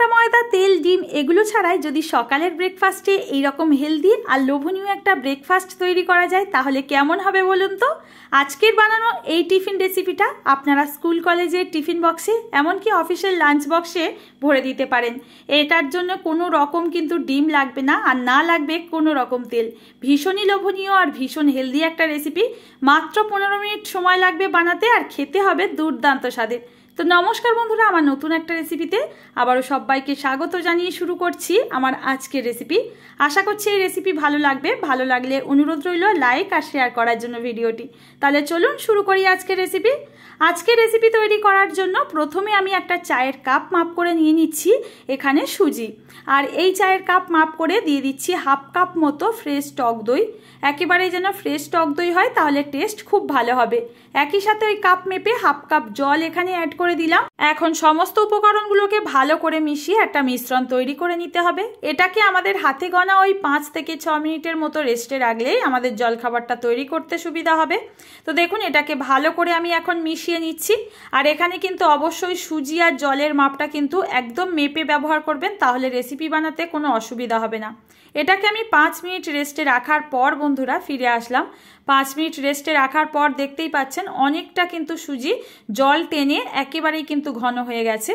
আটা ময়দা তেল ডিম এগুলো ছাড়াই যদি সকালের ব্রেকফাস্টে এইরকম হেলদি আর লোভনীয় একটা ব্রেকফাস্ট তৈরি করা যায় তাহলে কেমন হবে বলুন তো। আজকের বানানো এই টিফিন রেসিপিটা আপনারা স্কুল কলেজের টিফিন বক্সে এমনকি অফিসের লাঞ্চ বক্সে ভরে দিতে পারেন। এটার জন্য কোনো রকম কিন্তু ডিম লাগবে না আর না লাগবে কোনো রকম তেল। ভীষণই লোভনীয় আর ভীষণ হেলদি একটা রেসিপি। মাত্র 15 মিনিট সময় লাগবে বানাতে আর খেতে হবে দুর্দান্ত স্বাদের। তো নমস্কার বন্ধুরা, আমার নতুন একটা রেসিপিতে আবারও সবাইকে স্বাগত জানিয়ে শুরু করছি আমার আজকের রেসিপি। আশা করছি এই রেসিপি ভালো লাগবে। ভালো লাগলে অনুরোধ রইল লাইক আর শেয়ার করার জন্য ভিডিওটি। তাহলে চলুন শুরু করি আজকের রেসিপি। আজকের রেসিপি তৈরি করার জন্য প্রথমে আমি একটা চায়ের কাপ মাপ করে নিয়ে নিচ্ছি এখানে সুজি, আর এই চায়ের কাপ মাপ করে দিয়ে দিচ্ছি হাফ কাপ মতো ফ্রেশ টক দই। একেবারেই যেন ফ্রেশ টক দই হয়, তাহলে টেস্ট খুব ভালো হবে। একই সাথে ওই কাপ মেপে হাফ কাপ জল এখানে অ্যাড করে দিলাম। এখন সমস্ত উপকরণগুলোকে ভালো করে মিশিয়ে একটা মিশ্রণ তৈরি করে নিতে হবে। এটাকে আমাদের হাতে গোনা ওই 5 থেকে 6 মিনিটের মতো রেস্টে রাখলেই আমাদের জলখাবারটা তৈরি করতে সুবিধা হবে। তো দেখুন এটাকে ভালো করে আমি এখন মিশিয়ে নিচ্ছি। আর এখানে কিন্তু অবশ্যই সুজি আর জলের মাপটা কিন্তু একদম মেপে ব্যবহার করবেন, তাহলে রেসিপি বানাতে কোনো অসুবিধা হবে না। এটাকে আমি 5 মিনিট রেস্টে রাখার পর বন্ধুরা ফিরে আসলাম। 5 মিনিট রেস্টে রাখার পর দেখতেই পাচ্ছেন অনেকটা কিন্তু সুজি জল টেনে একেবারেই কিন্তু ঘন হয়ে গেছে।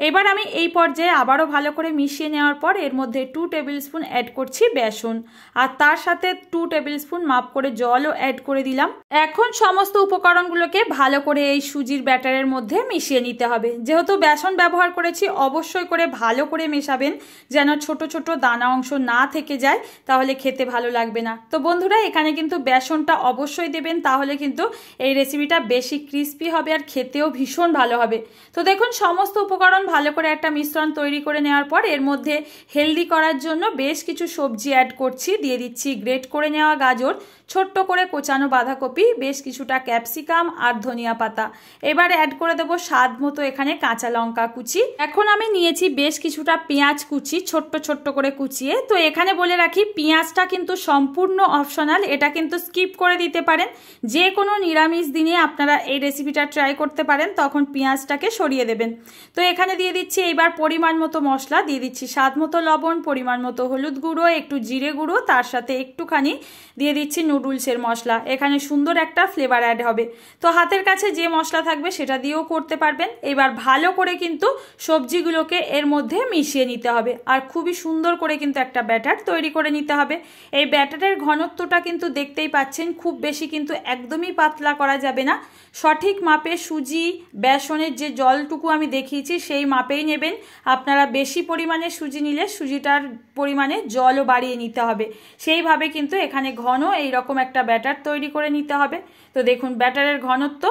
এবার আমি এই পর্যায়ে আবারও ভালো করে মিশিয়ে নেওয়ার পর এর মধ্যে 2 টেবিল স্পুন অ্যাড করছি বেসন, আর তার সাথে 2 টেবিল স্পুন মাপ করে জলও অ্যাড করে দিলাম। এখন সমস্ত উপকরণগুলোকে ভালো করে এই সুজির ব্যাটারের মধ্যে মিশিয়ে নিতে হবে। যেহেতু বেসন ব্যবহার করেছি অবশ্যই করে ভালো করে মেশাবেন, যেন ছোট ছোট দানা অংশ না থেকে যায়, তাহলে খেতে ভালো লাগবে না। তো বন্ধুরা এখানে কিন্তু বেসনটা অবশ্যই দেবেন, তাহলে কিন্তু এই রেসিপিটা বেশি ক্রিস্পি হবে আর খেতেও ভীষণ ভালো হবে। তো দেখুন সমস্ত উপকরণ ভালো করে একটা মিশ্রণ তৈরি করে নেওয়ার পর এর মধ্যে হেলদি করার জন্য বেশ কিছু সবজি অ্যাড করছি। দিয়ে দিচ্ছি গ্রেট করে নেওয়া গাজর, ছোট্ট করে কোচানো বাঁধাকপি, বেশ কিছুটা ক্যাপসিকাম আর ধনিয়া পাতা। এবার অ্যাড করে দেবো স্বাদ মতো এখানে কাঁচা লঙ্কা কুচি। এখন আমি নিয়েছি বেশ কিছুটা পেঁয়াজ কুচি, ছোট্ট ছোট্ট করে কুচিয়ে। তো এখানে বলে রাখি পেঁয়াজটা কিন্তু সম্পূর্ণ অপশনাল, এটা কিন্তু স্কিপ করে দিতে পারেন। যে কোনো নিরামিষ দিনে আপনারা এই রেসিপিটা ট্রাই করতে পারেন, তখন পেঁয়াজটাকে সরিয়ে দেবেন। তো এখানে দিয়ে দিচ্ছি এইবার পরিমাণ মতো মশলা, দিয়ে দিচ্ছি স্বাদ মতো লবণ, পরিমাণ মতো হলুদ গুঁড়ো, একটু জিরে গুঁড়ো, তার সাথে একটুখানি দিয়ে দিচ্ছি নুডলসের মশলা। এখানে সুন্দর একটা ফ্লেভার অ্যাড হবে। তো হাতের কাছে যে মশলা থাকবে সেটা দিয়েও করতে পারবেন। এবার ভালো করে কিন্তু সবজিগুলোকে এর মধ্যে মিশিয়ে নিতে হবে, আর খুবই সুন্দর করে কিন্তু একটা ব্যাটার তৈরি করে নিতে হবে। এই ব্যাটারের ঘনত্বটা কিন্তু দেখতেই পাচ্ছেন, খুব বেশি কিন্তু একদমই পাতলা করা যাবে না। সঠিক মাপে সুজি বেসনের যে জলটুকু আমি দেখিয়েছি সেই মাপেই নেবেন। আপনারা বেশি পরিমাণে সুজি নিলে সুজিটার পরিমাণে জলও বাড়িয়ে নিতে হবে। সেইভাবে কিন্তু এখানে ঘন এইরকম একটা ব্যাটার তৈরি করে নিতে হবে। তো দেখুন ব্যাটারের ঘনত্ব।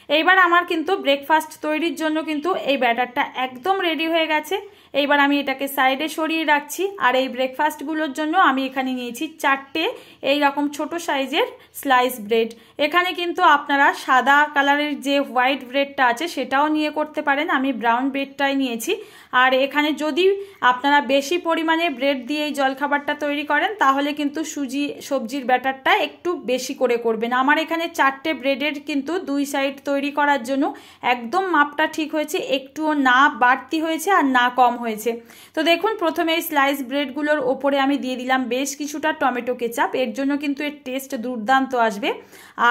এইবার আমার কিন্তু ব্রেকফাস্ট তৈরির জন্য কিন্তু এই ব্যাটারটা একদম রেডি হয়ে গেছে। এইবার আমি এটাকে সাইডে সরিয়ে রাখছি। আর এই ব্রেকফাস্টগুলোর জন্য আমি এখানে নিয়েছি 4টে এইরকম ছোট সাইজের স্লাইস ব্রেড। এখানে কিন্তু আপনারা সাদা কালারের যে হোয়াইট ব্রেডটা আছে সেটাও নিয়ে করতে পারেন, আমি ব্রাউন ব্রেডটাই নিয়েছি। আর এখানে যদি আপনারা বেশি পরিমাণে ব্রেড দিয়ে এই জলখাবারটা তৈরি করেন তাহলে কিন্তু সুজি সবজির ব্যাটারটা একটু বেশি করে করবেন। আমার এখানে 4টে ব্রেডের কিন্তু 2 সাইড তৈরি করার জন্য একদম মাপটা ঠিক হয়েছে, একটুও না বাড়তি হয়েছে আর না কম হয়েছে। তো দেখুন প্রথমে এই স্লাইস ব্রেডগুলোর ওপরে আমি দিয়ে দিলাম বেশ কিছুটা টমেটো কেচাপ, এর জন্য কিন্তু এর টেস্ট দুর্দান্ত আসবে।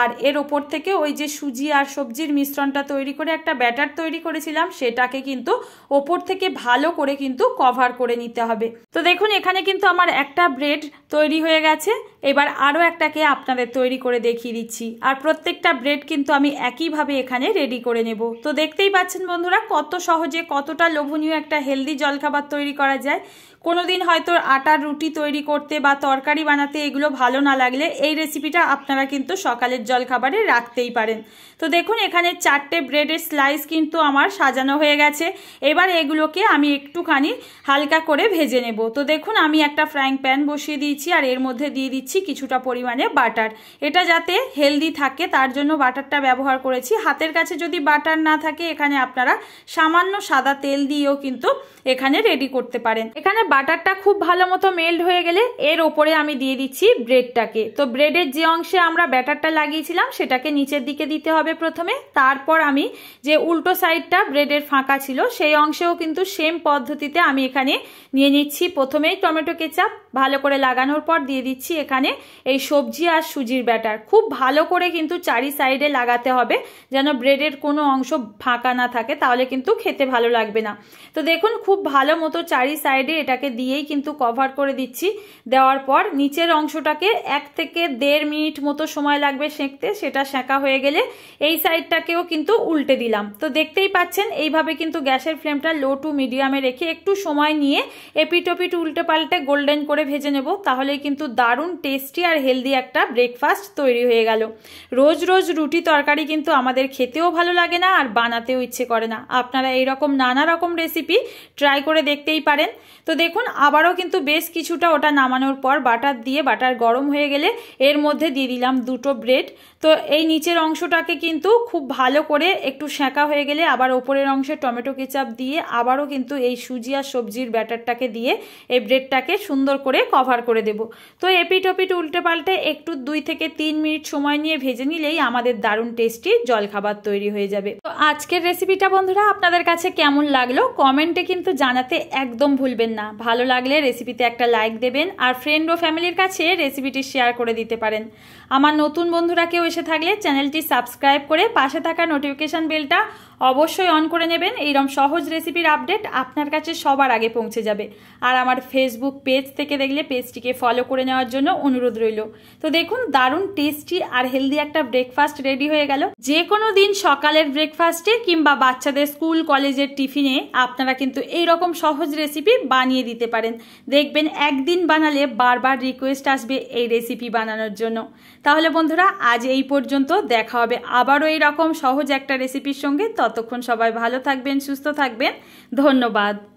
আর এর ওপর থেকে ওই যে সুজি আর সবজির মিশ্রণটা তৈরি করে একটা ব্যাটার তৈরি করেছিলাম সেটাকে কিন্তু ওপর থেকে ভালো করে কিন্তু কভার করে নিতে হবে। তো দেখুন এখানে কিন্তু আমার একটা ব্রেড তৈরি হয়ে গেছে। এবার আরও একটাকে আপনাদের তৈরি করে দেখিয়ে দিচ্ছি। আর প্রত্যেকটা ব্রেড কিন্তু আমি একইভাবে এখানে রেডি করে নেব। তো দেখতেই পাচ্ছেন বন্ধুরা কত সহজে কতটা লোভনীয় একটা হেলদি জলখাবার তৈরি করা যায়। কোনোদিন হয়তো আটার রুটি তৈরি করতে বা তরকারি বানাতে এগুলো ভালো না লাগলে এই রেসিপিটা আপনারা কিন্তু সকালের জলখাবারে রাখতেই পারেন। তো দেখুন এখানে 4টে ব্রেডের স্লাইস কিন্তু আমার সাজানো হয়ে গেছে। এবার এগুলোকে আমি একটুখানি হালকা করে ভেজে নেব। তো দেখুন আমি একটা ফ্রাইং প্যান বসিয়ে দিয়েছি আর এর মধ্যে দিয়ে দিচ্ছি কিছুটা পরিমাণে বাটার। এটা যাতে হেলদি থাকে তার জন্য বাটারটা ব্যবহার করেছি। হাতের কাছে যদি বাটার না থাকে এখানে আপনারা সামান্য সাদা তেল দিয়েও কিন্তু এখানে রেডি করতে পারেন। এখানে বাটারটা খুব ভালো মতো মেল্ট হয়ে গেলে এর ওপরে আমি দিয়ে দিচ্ছি ব্রেডটাকে। তো ব্রেডের যে অংশে আমরা ব্যাটারটা লাগিয়েছিলাম সেটাকে নিচের দিকে দিতে হবে প্রথমে, তারপর আমি যে উল্টো সাইডটা ব্রেডের ফাঁকা ছিল সেই অংশেও কিন্তু সেম পদ্ধতিতে আমি এখানে নিয়ে নিচ্ছি প্রথমেই টমেটো কেচাপ, ভালো করে লাগানোর পর দিয়ে দিচ্ছি এখানে এই সবজি আর সুজির ব্যাটার। খুব ভালো করে কিন্তু চারি সাইডে লাগাতে হবে যেন ব্রেডের কোনো অংশ ফাঁকা না থাকে, তাহলে কিন্তু খেতে ভালো লাগবে না। তো দেখুন খুব ভালো মতো চারি সাইডে এটাকে দিয়েই কিন্তু কভার করে দিচ্ছি। দেওয়ার পর নিচের অংশটাকে 1 থেকে 1.5 মিনিট মতো সময় লাগবে সেঁকতে। সেটা সেঁকা হয়ে গেলে এই সাইডটাকেও কিন্তু উল্টে দিলাম। তো দেখতেই পাচ্ছেন এইভাবে কিন্তু গ্যাসের ফ্লেমটা লো টু মিডিয়ামে রেখে একটু সময় নিয়ে এপিট ওপিট উল্টে পাল্টে গোল্ডেন করে ভেজে নেব, তাহলেই কিন্তু দারুণ টেস্টি আর হেলদি একটা ব্রেকফাস্ট তৈরি হয়ে গেল। রোজ রোজ রুটি তরকারি কিন্তু আমাদের খেতেও ভালো লাগে না আর বানাতেও ইচ্ছে করে না। আপনারা এইরকম নানা রকম রেসিপি ট্রাই করে দেখতেই পারেন। তো দেখুন আবারও কিন্তু বেশ কিছুটা ওটা নামানোর পর বাটার দিয়ে, বাটার গরম হয়ে গেলে এর মধ্যে দিয়ে দিলাম 2টো ব্রেড। তো এই নিচের অংশটাকে কিন্তু খুব ভালো করে একটু সেঁকা হয়ে গেলে আবার ওপরের অংশে টমেটো কেচাপ দিয়ে আবারও কিন্তু এই সুজি আর সবজির ব্যাটারটাকে দিয়ে এই ব্রেডটাকে সুন্দর করে কভার করে দেব। তো এপিট ওপিট উল্টে পাল্টে একটু 2 থেকে 3 মিনিট সময় নিয়ে ভেজে নিলেই আমাদের দারুণ টেস্টি জলখাবার তৈরি হয়ে যাবে। তো আজকের রেসিপিটা বন্ধুরা আপনাদের কাছে কেমন লাগলো কমেন্টে কিন্তু জানাতে একদম ভুলবেন না। ভালো লাগলে রেসিপিতে একটা লাইক দেবেন আর ফ্রেন্ড ও ফ্যামিলির কাছে রেসিপিটি শেয়ার করে দিতে পারেন। আমার নতুন বন্ধুরা কেউ এসে থাকলে চ্যানেলটি সাবস্ক্রাইব করে পাশে থাকা নোটিফিকেশন বেলটা অবশ্যই অন করে নেবেন। এইরকম সহজ রেসিপির আপডেট আপনার কাছে সবার আগে পৌঁছে যাবে। আর আমার ফেসবুক পেজ থেকে দেখলে পেজটিকে ফলো করে নেওয়ার জন্য অনুরোধ রইল। তো দেখুন দারুণ টেস্টি আর হেলদি একটা ব্রেকফাস্ট রেডি হয়ে গেল। যে কোনো দিন সকালের ব্রেকফাস্টে কিংবা বাচ্চাদের স্কুল কলেজের টিফিনে আপনারা কিন্তু এইরকম সহজ রেসিপি বানিয়ে দিতে পারেন। দেখবেন একদিন বানালে বারবার রিকোয়েস্ট আসবে এই রেসিপি বানানোর জন্য। তাহলে বন্ধুরা আজ এই পর্যন্ত, দেখা হবে আবারও এইরকম সহজ একটা রেসিপির সঙ্গে। ততক্ষণ সবাই ভালো থাকবেন, সুস্থ থাকবেন। ধন্যবাদ।